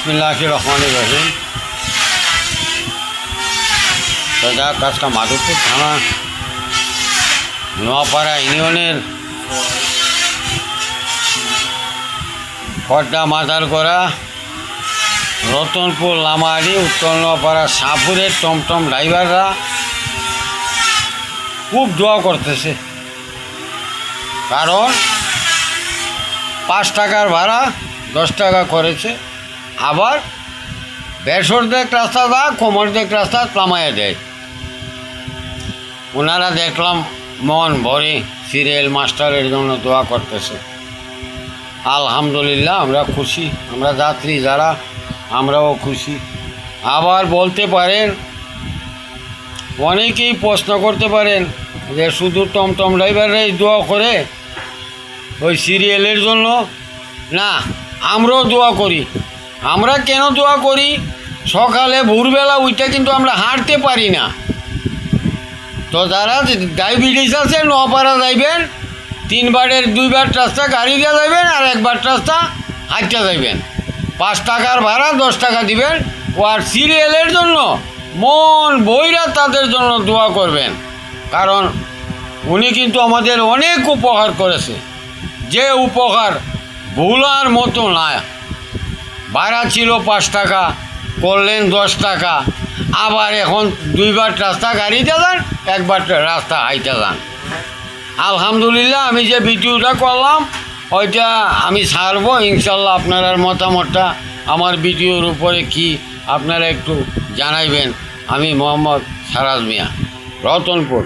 বিসমিল্লাহির রহমানির রহিম। তো যাক, আজকে মাধবপুর থানা নোয়াপাড়া ইউনিয়নের খড়দা মাদারগড়া রতনপুর লামাহারি উত্তর নোয়াপাড়া শাহপুরের টমটম ড্রাইভাররা খুব দোয়া করতেছে, কারণ 5 টাকার ভাড়া 10 টাকা করেছে। আবার বেসরদেক রাস্তা দা কোমরদেক রাস্তা নামাইয়া দেয়। ওনারা দেখলাম মন ভরে সিরিয়াল মাস্টারের জন্য দোয়া করতেছে। আলহামদুলিল্লাহ, আমরা খুশি, আমরা যাত্রী যারা আমরাও খুশি। আবার বলতে পারেন, অনেকেই প্রশ্ন করতে পারেন যে শুধু টমটম ড্রাইভাররাই দোয়া করে ওই সিরিয়ালের জন্য? না, আমরাও দোয়া করি। আমরা কেন দোয়া করি? সকালে ভোরবেলা উঠে কিন্তু আমরা হাঁটতে পারি না। তো যারা ডায়াবেটিস আছে, নোয়াপাড়া যাইবেন, 3 বারের 2 বার রাস্তা গাড়ি দিয়ে যাবেন, আর 1 বার রাস্তা হাঁটতে যাইবেন। 5 টাকার ভাড়া 10 টাকা দিবেন। ও আর সিরিয়ালের জন্য মন বইরা তাদের জন্য দোয়া করবেন, কারণ উনি কিন্তু আমাদের অনেক উপকার করেছে, যে উপকার ভুলার মতো না। ভাড়া ছিল 5 টাকা, করলেন 10 টাকা। আবার এখন 2 বার রাস্তা গাড়িতে যান, 1 বার রাস্তা হাইতে যান। আলহামদুলিল্লাহ, আমি যে ভিডিওটা করলাম ওইটা আমি ছাড়বো ইনশাল্লাহ। আপনার মতামতটা আমার ভিডিওর উপরে কি আপনারা একটু জানাইবেন। আমি মোহাম্মদ সারাজ মিয়া, রতনপুর।